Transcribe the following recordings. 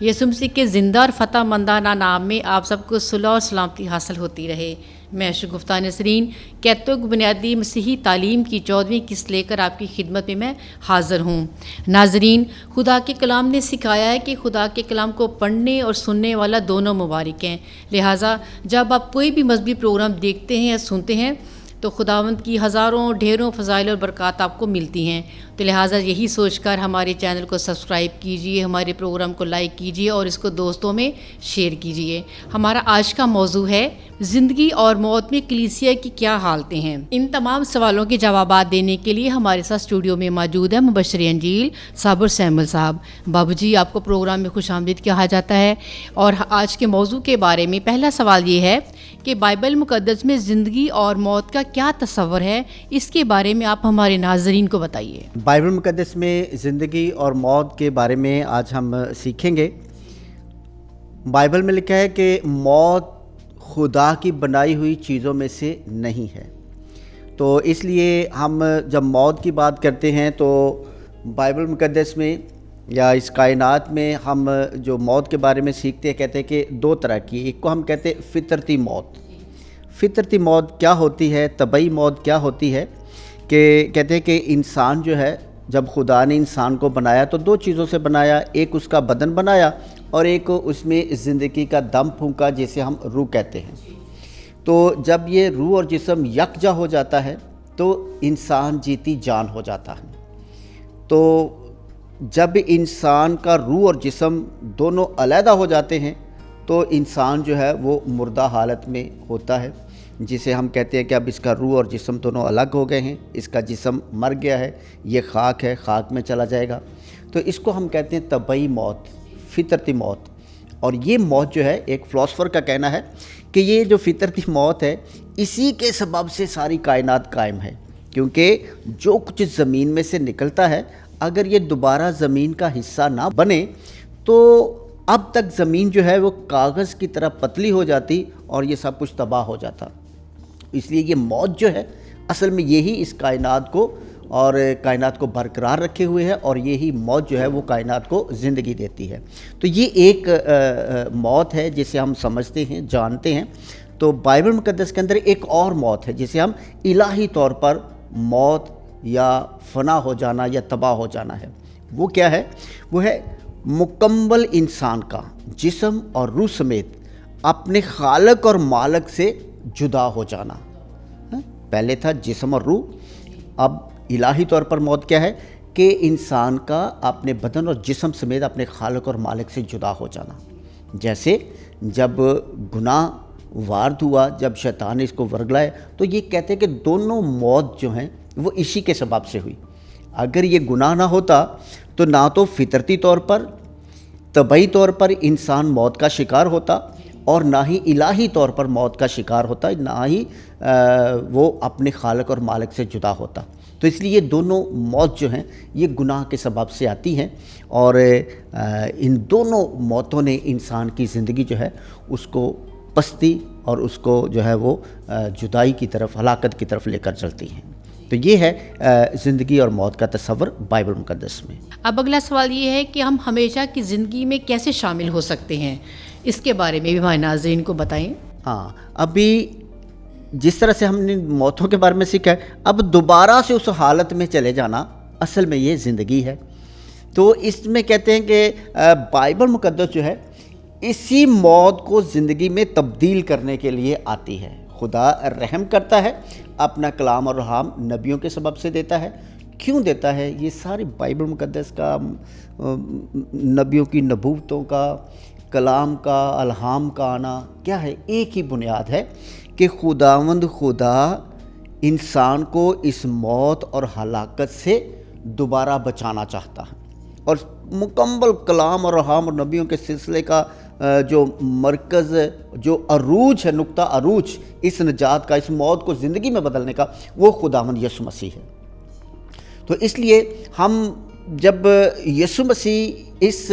یسوع مسیح کے زندہ اور فتح مندانہ نام میں آپ سب کو صلح اور سلامتی حاصل ہوتی رہے۔ میں شگفتہ نسرین کیتھولک بنیادی مسیحی تعلیم کی 14ویں قسط لے کر آپ کی خدمت میں حاضر ہوں۔ ناظرین، خدا کے کلام نے سکھایا ہے کہ خدا کے کلام کو پڑھنے اور سننے والا دونوں مبارک ہیں، لہٰذا جب آپ کوئی بھی مذہبی پروگرام دیکھتے ہیں یا سنتے ہیں تو خداوند کی ہزاروں ڈھیروں فضائل اور برکات آپ کو ملتی ہیں۔ تو لہٰذا یہی سوچ کر ہمارے چینل کو سبسکرائب کیجئے، ہمارے پروگرام کو لائک کیجئے اور اس کو دوستوں میں شیئر کیجئے۔ ہمارا آج کا موضوع ہے زندگی اور موت میں کلیسیا کی کیا حالتیں ہیں۔ ان تمام سوالوں کے جوابات دینے کے لیے ہمارے ساتھ اسٹوڈیو میں موجود ہے مبشر انجیل صابر سیمل صاحب۔ بابو جی، آپ کو پروگرام میں خوش آمدید کہا جاتا ہے، اور آج کے موضوع کے بارے میں پہلا سوال یہ ہے کہ بائبل مقدس میں زندگی اور موت کا کیا تصور ہے، اس کے بارے میں آپ ہمارے ناظرین کو بتائیے۔ بائبل مقدس میں زندگی اور موت کے بارے میں آج ہم سیکھیں گے۔ بائبل میں لکھا ہے کہ موت خدا کی بنائی ہوئی چیزوں میں سے نہیں ہے، تو اس لیے ہم جب موت کی بات کرتے ہیں تو بائبل مقدس میں یا اس کائنات میں ہم جو موت کے بارے میں سیکھتے ہیں، کہتے ہیں کہ دو طرح کی، ایک کو ہم کہتے ہیں فطرتی موت۔ فطرتی موت کیا ہوتی ہے، طبعی موت کیا ہوتی ہے، کہ کہتے ہیں کہ انسان جو ہے، جب خدا نے انسان کو بنایا تو دو چیزوں سے بنایا، ایک اس کا بدن بنایا اور ایک اس میں زندگی کا دم پھونکا جسے ہم روح کہتے ہیں۔ تو جب یہ روح اور جسم یکجا ہو جاتا ہے تو انسان جیتی جان ہو جاتا ہے۔ تو جب انسان کا روح اور جسم دونوں علیحدہ ہو جاتے ہیں تو انسان جو ہے وہ مردہ حالت میں ہوتا ہے، جسے ہم کہتے ہیں کہ اب اس کا روح اور جسم دونوں الگ ہو گئے ہیں، اس کا جسم مر گیا ہے، یہ خاک ہے، خاک میں چلا جائے گا۔ تو اس کو ہم کہتے ہیں طبعی موت، فطرتی موت۔ اور یہ موت جو ہے، ایک فلاسفر کا کہنا ہے کہ یہ جو فطرتی موت ہے، اسی کے سبب سے ساری کائنات قائم ہے، کیونکہ جو کچھ زمین میں سے نکلتا ہے، اگر یہ دوبارہ زمین کا حصہ نہ بنے تو اب تک زمین جو ہے وہ کاغذ کی طرح پتلی ہو جاتی اور یہ سب کچھ تباہ ہو جاتا۔ اس لیے یہ موت جو ہے، اصل میں یہی اس کائنات کو اور کائنات کو برقرار رکھے ہوئے ہے، اور یہی موت جو ہے وہ کائنات کو زندگی دیتی ہے۔ تو یہ ایک موت ہے جسے ہم سمجھتے ہیں، جانتے ہیں۔ تو بائبل مقدس کے اندر ایک اور موت ہے جسے ہم الہی طور پر موت یا فنا ہو جانا یا تباہ ہو جانا ہے۔ وہ کیا ہے؟ وہ ہے مکمل انسان کا جسم اور روح سمیت اپنے خالق اور مالک سے جدا ہو جانا۔ پہلے تھا جسم اور روح، اب الہی طور پر موت کیا ہے کہ انسان کا اپنے بدن اور جسم سمیت اپنے خالق اور مالک سے جدا ہو جانا۔ جیسے جب گناہ وارد ہوا، جب شیطان نے اس کو ورگلایا، تو یہ کہتے ہیں کہ دونوں موت جو ہیں وہ اسی کے سبب سے ہوئی۔ اگر یہ گناہ نہ ہوتا تو نہ تو فطرتی طور پر، طبعی طور پر انسان موت کا شکار ہوتا، اور نہ ہی الہی طور پر موت کا شکار ہوتا، نہ ہی وہ اپنے خالق اور مالک سے جدا ہوتا۔ تو اس لیے یہ دونوں موت جو ہیں یہ گناہ کے سبب سے آتی ہیں، اور ان دونوں موتوں نے انسان کی زندگی جو ہے اس کو پستی اور اس کو جو ہے وہ جدائی کی طرف، ہلاکت کی طرف لے کر چلتی ہیں۔ تو یہ ہے زندگی اور موت کا تصور بائبل مقدس میں۔ اب اگلا سوال یہ ہے کہ ہم ہمیشہ کی زندگی میں کیسے شامل ہو سکتے ہیں، اس کے بارے میں بھی ہمارے ناظرین کو بتائیں۔ ہاں، ابھی جس طرح سے ہم نے موتوں کے بارے میں سیکھا ہے، اب دوبارہ سے اس حالت میں چلے جانا، اصل میں یہ زندگی ہے۔ تو اس میں کہتے ہیں کہ بائبل مقدس جو ہے اسی موت کو زندگی میں تبدیل کرنے کے لیے آتی ہے۔ خدا رحم کرتا ہے، اپنا کلام اور الہام نبیوں کے سبب سے دیتا ہے۔ کیوں دیتا ہے؟ یہ ساری بائبل مقدس کا، نبیوں کی نبوتوں کا، کلام کا، الہام کا آنا کیا ہے؟ ایک ہی بنیاد ہے کہ خداوند خدا انسان کو اس موت اور ہلاکت سے دوبارہ بچانا چاہتا ہے، اور مکمل کلام اور الہام اور نبیوں کے سلسلے کا جو مرکز، جو عروج ہے، نقطہ عروج اس نجات کا، اس موت کو زندگی میں بدلنے کا، وہ خداوند یسوع مسیح ہے۔ تو اس لیے ہم جب یسوع مسیح اس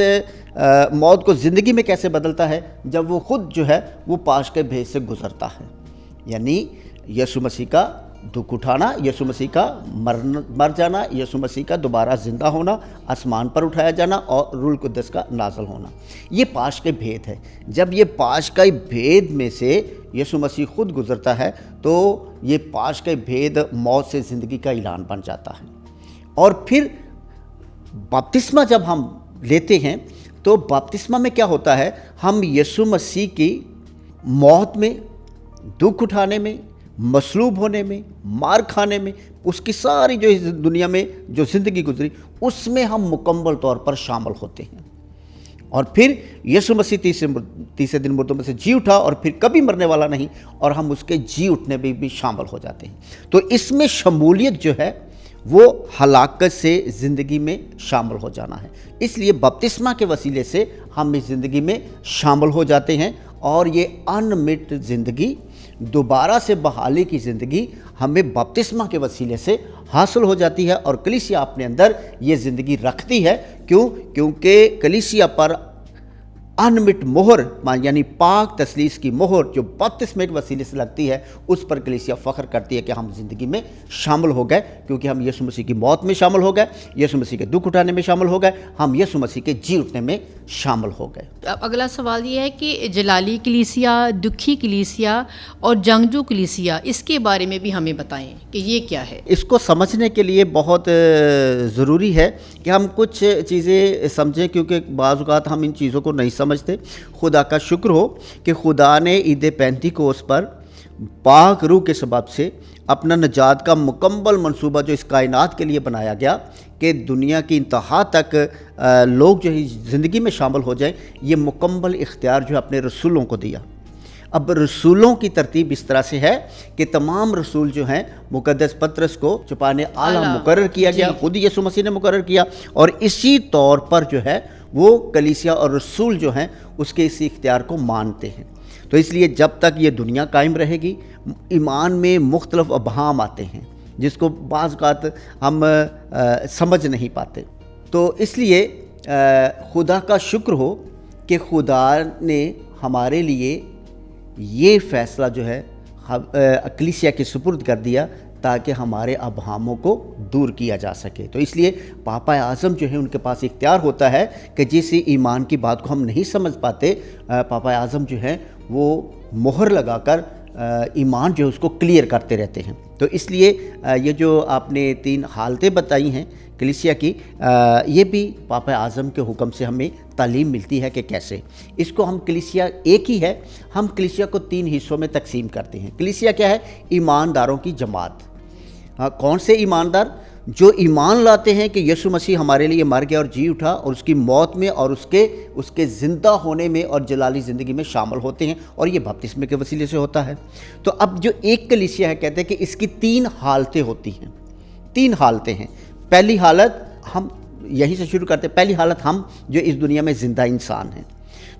موت کو زندگی میں کیسے بدلتا ہے؟ جب وہ خود جو ہے وہ پاش کے بھید سے گزرتا ہے، یعنی یسوع مسیح کا दुख उठाना, यीशु मसीह का मर जाना, यीशु मसीह का दोबारा ज़िंदा होना, आसमान पर उठाया जाना और रूह कुद्दस का नाज़िल होना। ये पाश के भेद है। जब ये पाश का भेद में से यीशु मसीह खुद गुज़रता है तो ये पाश के भेद मौत से ज़िंदगी का ऐलान बन जाता है। और फिर बपतिस्मा जब हम लेते हैं तो बपतिस्मा में क्या होता है, हम यीशु मसीह की मौत में, दुख उठाने में, मसलूब होने में, मार खाने में, उसकी सारी जो इस दुनिया में जो ज़िंदगी गुजरी उसमें हम मुकम्मल तौर पर शामिल होते हैं। और फिर यीशु मसीह तीसरे दिन मुर्दों में से जी उठा और फिर कभी मरने वाला नहीं, और हम उसके जी उठने में भी शामिल हो जाते हैं। तो इसमें शमूलियत जो है वो हलाकत से ज़िंदगी में शामिल हो जाना है। इसलिए बपतिस्मा के वसीले से हम इस ज़िंदगी में शामिल हो जाते हैं और ये अनमिट ज़िंदगी, दोबारा से बहाली की ज़िंदगी हमें बपतिस्मा के वसीले से हासिल हो जाती है। और कलीसिया अपने अंदर ये ज़िंदगी रखती है। क्यों? क्योंकि कलीसिया पर अनमिट मोहर यानी पाक तसलीस की मोहर जो बपतिस्मे के वसीले से लगती है, उस पर कलीसिया फ़ख्र करती है कि हम ज़िंदगी में शामिल हो गए, क्योंकि हम यीशु मसीह की मौत में शामिल हो गए, यीशु मसीह के दुख उठाने में शामिल हो गए, हम यीशु मसीह के जी उठने में शामिल हो गए। अब अगला सवाल ये है कि जलाली कलीसिया, दुखी कलीसिया और जंगजू कलीसिया, इसके बारे में भी हमें बताएं कि ये क्या है। इसको समझने के लिए बहुत ज़रूरी है कि हम कुछ चीज़ें समझें, क्योंकि बाज़ औक़ात हम इन चीज़ों को नहीं समझते। खुदा का शुक्र हो कि खुदा ने ईद पेंतिकोस पर पाक रूह के सबब से अपना निजात का मुकम्मल मंसूबा जो इस कायनात के लिए बनाया गया कि दुनिया की इंतहा तक लोग जो है ज़िंदगी में शामिल हो जाएं, ये मुकम्मल इख्तियार जो है अपने रसूलों को दिया। अब रसूलों की तरतीब इस तरह से है कि तमाम रसूल जो हैं मुकद्दस पतरस को छुपाने आला मुकर्रर किया गया, खुद यीशु मसीह ने मुकर्रर किया, और इसी तौर पर जो है वो कलीसिया और रसूल जो हैं उसके इस इख्तियार को मानते हैं। तो इसलिए जब तक ये दुनिया कायम रहेगी, ईमान में मुख्तलिफ अबहाम आते हैं जिसको बाज़ औक़ात हम समझ नहीं पाते। तो इसलिए खुदा का शुक्र हो कि खुदा ने हमारे लिए ये फ़ैसला जो है कलीसिया के सुपुर्द कर दिया ताकि हमारे अबहामों को दूर किया जा सके। तो इसलिए पापा आज़म जो है उनके पास इख्तियार होता है कि जिस ईमान की बात को हम नहीं समझ पाते, पापा आज़म जो है वो मोहर लगाकर ईमान जो है उसको क्लियर करते रहते हैं। तो इसलिए ये जो आपने 3 हालतें बताई हैं कलीसिया की, ये भी पापा आज़म के हुक्म से हमें तालीम मिलती है कि कैसे इसको हम कलीसिया एक ही है, हम कलीसिया को 3 हिस्सों में तकसीम करते हैं। कलीसिया क्या है? ईमानदारों की जमात। कौन से ईमानदार? जो ईमान लाते हैं कि यीशु मसीह हमारे लिए मर गया और जी उठा, और उसकी मौत में और उसके ज़िंदा होने में और जलाली ज़िंदगी में शामिल होते हैं, और ये बपतिस्मे के वसीले से होता है। तो अब जो एक कलीसिया है, कहते हैं कि इसकी 3 हालतें होती हैं। 3 हालतें हैं। पहली हालत, हम यहीं से शुरू करते हैं, पहली हालत हम जो इस दुनिया में ज़िंदा इंसान हैं।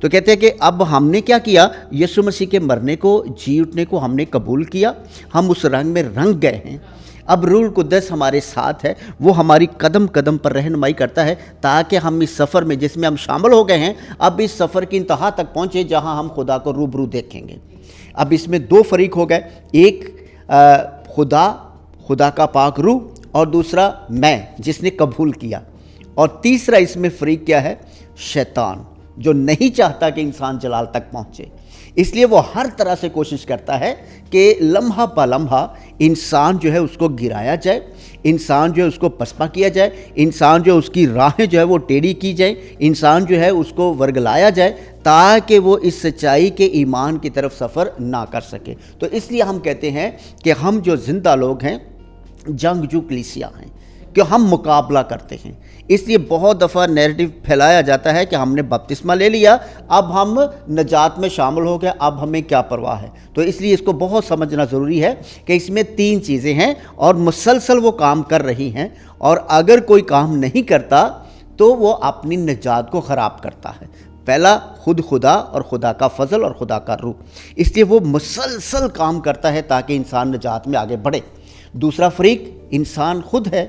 तो कहते हैं कि अब हमने क्या किया, यीशु मसीह के मरने को, जी उठने को हमने कबूल किया, हम उस रंग में रंग गए हैं। अब रूह कुद्दस हमारे साथ है, वो हमारी कदम कदम पर रहनुमाई करता है ताकि हम इस सफ़र में जिसमें हम शामिल हो गए हैं, अब इस सफ़र की इंतहा तक पहुँचे जहाँ हम खुदा को रूबरू देखेंगे। अब इसमें 2 फरीक हो गए, एक खुदा का पाक रूह, और दूसरा मैं जिसने कबूल किया, और तीसरा इसमें फरीक क्या है? शैतान, जो नहीं चाहता कि इंसान जलाल तक पहुँचे। इसलिए वो हर तरह से कोशिश करता है कि लम्हा पा लम्हा इंसान जो है उसको गिराया जाए, इंसान जो है उसको पसपा किया जाए, इंसान जो है उसकी राहें जो है वो टेढ़ी की जाए, इंसान जो है उसको वर्गलाया जाए ताकि वो इस सच्चाई के ईमान की तरफ सफ़र ना कर सके। तो इसलिए हम कहते हैं कि हम जो ज़िंदा लोग हैं जंगजू कलीसिया हैं, कि हम मुकाबला करते हैं। इसलिए बहुत दफ़ा नैरेटिव फैलाया जाता है कि हमने बपतिस्मा ले लिया, अब हम नजात में शामिल हो गए, अब हमें क्या परवाह है। तो इसलिए इसको बहुत समझना ज़रूरी है कि इसमें 3 चीज़ें हैं और मुसलसल वो काम कर रही हैं, और अगर कोई काम नहीं करता तो वो अपनी निजात को ख़राब करता है। पहला खुद खुदा और खुदा का फजल और खुदा का रूह, इसलिए वो मुसलसल काम करता है ताकि इंसान निजात में आगे बढ़े। दूसरा फरीक इंसान खुद है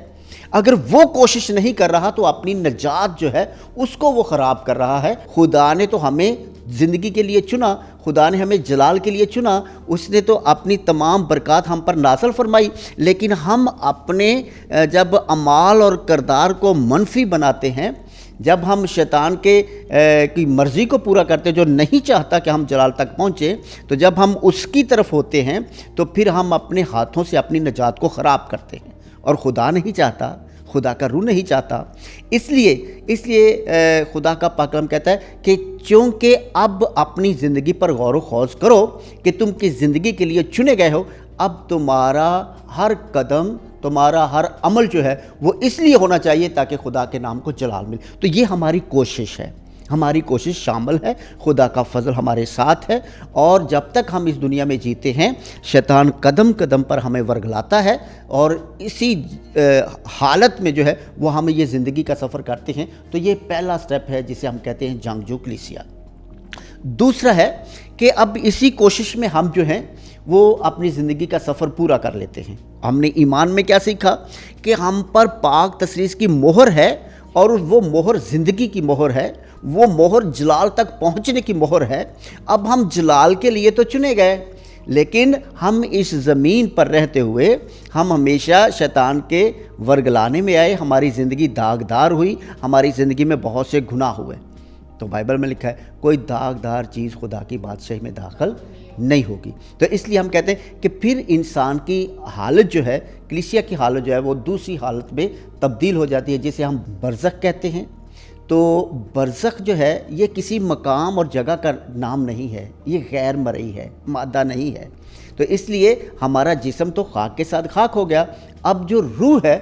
अगर वो कोशिश नहीं कर रहा तो अपनी नजात जो है उसको वो ख़राब कर रहा है। खुदा ने तो हमें ज़िंदगी के लिए चुना, खुदा ने हमें जलाल के लिए चुना, उसने तो अपनी तमाम बरक़ात हम पर नाज़िल फरमाई, लेकिन हम अपने जब अमाल और किरदार को मनफी बनाते हैं, जब हम शैतान की मर्ज़ी को पूरा करते हैं जो नहीं चाहता कि हम जलाल तक पहुँचे, तो जब हम उसकी तरफ होते हैं तो फिर हम अपने हाथों से अपनी नजात को ख़राब करते हैं, और खुदा नहीं चाहता, खुदा का रूह नहीं चाहता। इसलिए खुदा का पाक कलाम कहता है कि चूँकि अब अपनी ज़िंदगी पर गौर व खौज करो कि तुम किस ज़िंदगी के लिए चुने गए हो, अब तुम्हारा हर कदम, तुम्हारा हर अमल जो है वो इसलिए होना चाहिए ताकि खुदा के नाम को जलाल मिले। तो ये हमारी कोशिश है, हमारी कोशिश शामिल है, खुदा का फजल हमारे साथ है, और जब तक हम इस दुनिया में जीते हैं शैतान कदम कदम पर हमें वर्गलाता है, और इसी हालत में जो है वो हम ये ज़िंदगी का सफ़र करते हैं। तो ये पहला स्टेप है जिसे हम कहते हैं जंगजू कलीसिया। दूसरा है कि अब इसी कोशिश में हम जो हैं वो अपनी ज़िंदगी का सफ़र पूरा कर लेते हैं। हमने ईमान में क्या सीखा कि हम पर पाक तसरीस की मोहर है, और वो मोहर ज़िंदगी की मोहर है, वो मोहर जलाल तक पहुंचने की मोहर है। अब हम जलाल के लिए तो चुने गए, लेकिन हम इस ज़मीन पर रहते हुए हम हमेशा शैतान के वर्गलाने में आए, हमारी ज़िंदगी दागदार हुई, हमारी ज़िंदगी में बहुत से गुनाह हुए। तो बाइबल में लिखा है कोई दागदार चीज़ खुदा की बादशाही में दाखिल नहीं होगी। तो इसलिए हम कहते हैं कि फिर इंसान की हालत जो है, कलीसिया की हालत जो है, वो दूसरी हालत में तब्दील हो जाती है जिसे हम बरज़ख कहते हैं। तो बरज़ख जो है ये किसी मकाम और जगह का नाम नहीं है, ये गैर मरई है, मादा नहीं है। तो इसलिए हमारा जिस्म तो खाक के साथ खाक हो गया, अब जो रूह है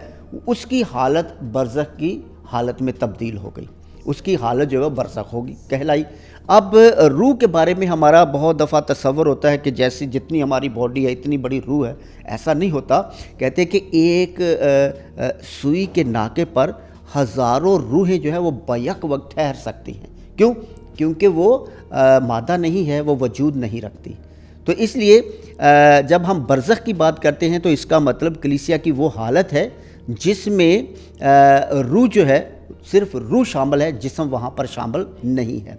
उसकी हालत बरज़ख की हालत में तब्दील हो गई, उसकी हालत जो है बरज़ख होगी कहलाई। अब रूह के बारे में हमारा बहुत दफ़ा तसव्वुर होता है कि जैसी जितनी हमारी बॉडी है इतनी बड़ी रूह है, ऐसा नहीं होता। कहते हैं कि एक सुई के नाके पर हज़ारों रूहें जो है वो बैक वक्त ठहर सकती हैं। क्यों? क्योंकि वो मादा नहीं है, वो वजूद नहीं रखती। तो इसलिए जब हम बरज़ख की बात करते हैं तो इसका मतलब कलीसिया की वो हालत है जिसमें रूह जो है सिर्फ रूह शामिल है, जिस्म वहाँ पर शामिल नहीं है।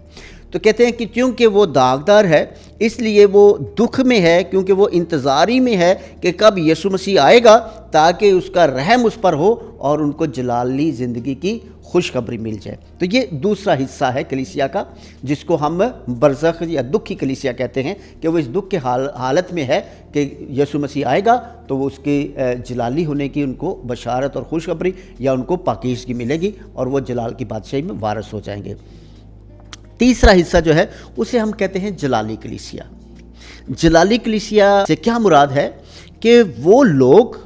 तो कहते हैं कि क्योंकि वो दागदार है इसलिए वो दुख में है, क्योंकि वो इंतज़ारी में है कि कब यीशु मसीह आएगा ताकि उसका रहम उस पर हो और उनको जलाली ज़िंदगी की खुशखबरी मिल जाए। तो ये दूसरा हिस्सा है कलीसिया का जिसको हम बरज़ख या दुख की कलीसिया कहते हैं, कि वो इस दुख के हालत में है कि यीशु मसीह आएगा तो वो उसके जलाली होने की उनको बशारत और खुशखबरी या उनको पाकीज़गी मिलेगी और वो जलाल की बादशाही में वारिस हो जाएंगे। तीसरा हिस्सा जो है उसे हम कहते हैं जलाली कलीसिया। जलाली कलीसिया से क्या मुराद है कि वो लोग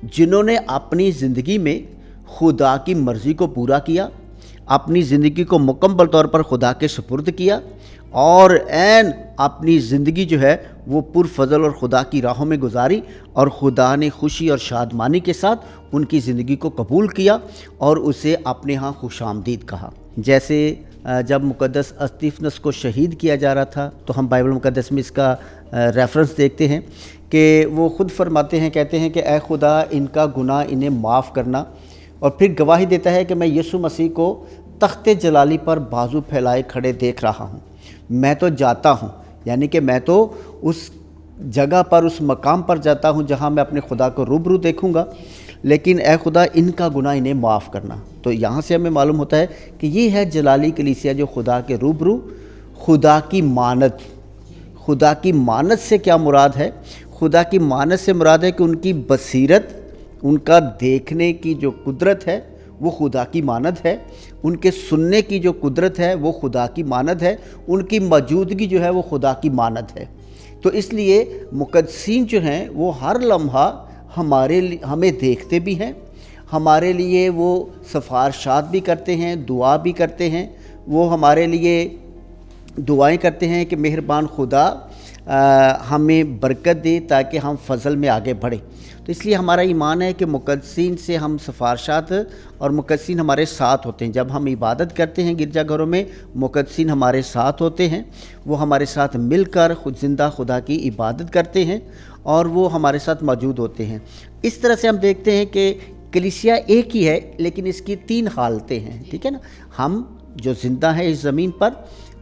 जिन्होंने अपनी ज़िंदगी में खुदा की मर्ज़ी को पूरा किया, अपनी ज़िंदगी को मुकम्मल तौर पर खुदा के सुपुर्द किया और ऐन अपनी ज़िंदगी जो है वो पुरफज़ल और खुदा की राहों में गुजारी, और खुदा ने खुशी और शादमानी के साथ उनकी ज़िंदगी को कबूल किया और उसे अपने यहाँ खुशामदीद कहा। जैसे जब मुक़द्दस अस्तीफनस को शहीद किया जा रहा था तो हम बाइबल मुक़द्दस में इसका रेफरेंस देखते हैं कि वो ख़ुद फरमाते हैं, कहते हैं कि ऐ खुदा इनका गुनाह इन्हें माफ़ करना, और फिर गवाही देता है कि मैं यीशु मसीह को तख्ते जलाली पर बाजू फैलाए खड़े देख रहा हूँ। मैं तो जाता हूँ, यानी कि मैं तो उस जगह पर, उस मकाम पर जाता हूँ जहाँ मैं अपने खुदा को रूबरू देखूँगा, लेकिन ए खुदा इनका गुनाह इन्हें माफ़ करना। तो यहाँ से हमें मालूम होता है कि ये है जलाली कलीसिया जो खुदा के रूबरू खुदा की मानत। खुदा की मानत से क्या मुराद है? खुदा की मानत से मुराद है कि उनकी बसीरत, उनका देखने की जो कुदरत है वो खुदा की मानद है, उनके सुनने की जो कुदरत है वो खुदा की मानद है, उनकी मौजूदगी जो है वो खुदा की मानद है। तो इसलिए मुक़द्दसीन जो हैं वो हर लम्हा हमें देखते भी हैं, हमारे लिए वो सिफारिशात भी करते हैं, दुआ भी करते हैं। वो हमारे लिए दुआएं करते हैं कि मेहरबान खुदा हमें बरकत दे ताकि हम फजल में आगे बढ़ें। तो इसलिए हमारा ईमान है कि मुक़द्दसीन से हम सिफारिशात और मुक़द्दसीन हमारे साथ होते हैं। जब हम इबादत करते हैं गिरजा घरों में, मुक़द्दसीन हमारे साथ होते हैं, वो हमारे साथ मिलकर खुद ज़िंदा खुदा की इबादत करते हैं और वो हमारे साथ मौजूद होते हैं। इस तरह से हम देखते हैं कि کلیسیا ایک ہی ہے لیکن اس کی 3 حالتیں ہیں، ٹھیک ہے نا. ہم جو زندہ ہیں اس زمین پر،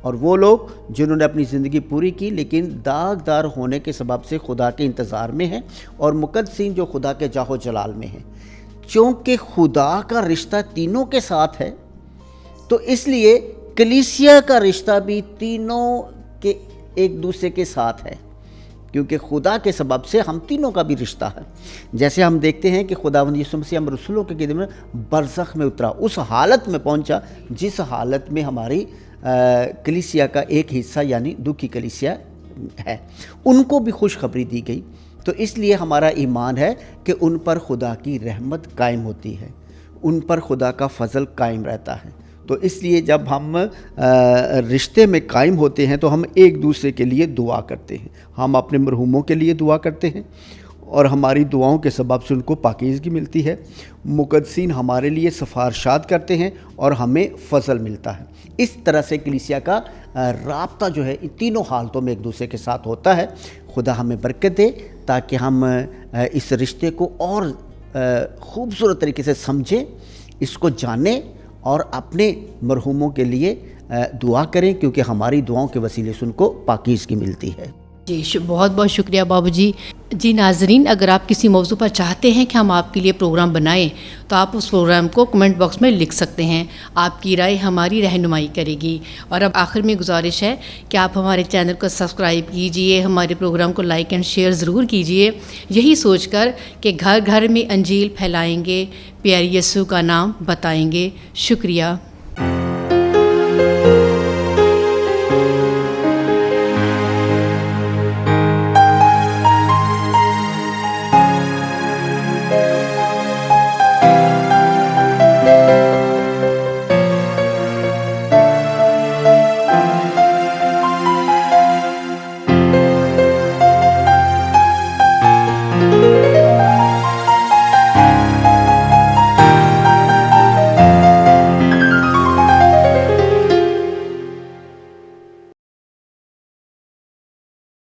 اور وہ لوگ جنہوں نے اپنی زندگی پوری کی لیکن داغدار ہونے کے سبب سے خدا کے انتظار میں ہیں، اور مقدسین جو خدا کے جاہ و جلال میں ہیں. چونکہ خدا کا رشتہ تینوں کے ساتھ ہے تو اس لیے کلیسیا کا رشتہ بھی تینوں کے ایک دوسرے کے ساتھ ہے، کیونکہ خدا کے سبب سے ہم تینوں کا بھی رشتہ ہے. جیسے ہم دیکھتے ہیں کہ خداوند یسوع مسیح ہم رسولوں کے قدم میں برزخ میں اترا، اس حالت میں پہنچا جس حالت میں ہماری کلیسیا کا ایک حصہ یعنی دکھی کلیسیا ہے، ان کو بھی خوشخبری دی گئی. تو اس لیے ہمارا ایمان ہے کہ ان پر خدا کی رحمت قائم ہوتی ہے، ان پر خدا کا فضل قائم رہتا ہے. تو اس لیے جب ہم رشتے میں قائم ہوتے ہیں تو ہم ایک دوسرے کے لیے دعا کرتے ہیں. ہم اپنے مرحوموں کے لیے دعا کرتے ہیں اور ہماری دعاؤں کے سبب سے ان کو پاکیزگی ملتی ہے. مقدسین ہمارے لیے سفارشات کرتے ہیں اور ہمیں فضل ملتا ہے. اس طرح سے کلیسیا کا رابطہ جو ہے ان تینوں حالتوں میں ایک دوسرے کے ساتھ ہوتا ہے. خدا ہمیں برکت دے تاکہ ہم اس رشتے کو اور خوبصورت طریقے سے سمجھیں، اس کو جانیں اور اپنے مرحوموں کے لیے دعا کریں، کیونکہ ہماری دعاؤں کے وسیلے سے ان کو پاکیزگی ملتی ہے. جی بہت بہت شکریہ بابو جی. جی ناظرین، اگر آپ کسی موضوع پر چاہتے ہیں کہ ہم آپ کے لیے پروگرام بنائیں تو آپ اس پروگرام کو کمنٹ باکس میں لکھ سکتے ہیں. آپ کی رائے ہماری رہنمائی کرے گی. اور اب آخر میں گزارش ہے کہ آپ ہمارے چینل کو سبسکرائب کیجئے، ہمارے پروگرام کو لائک اینڈ شیئر ضرور کیجئے، یہی سوچ کر کہ گھر گھر میں انجیل پھیلائیں گے، پیارے یسوع کا نام بتائیں گے. شکریہ.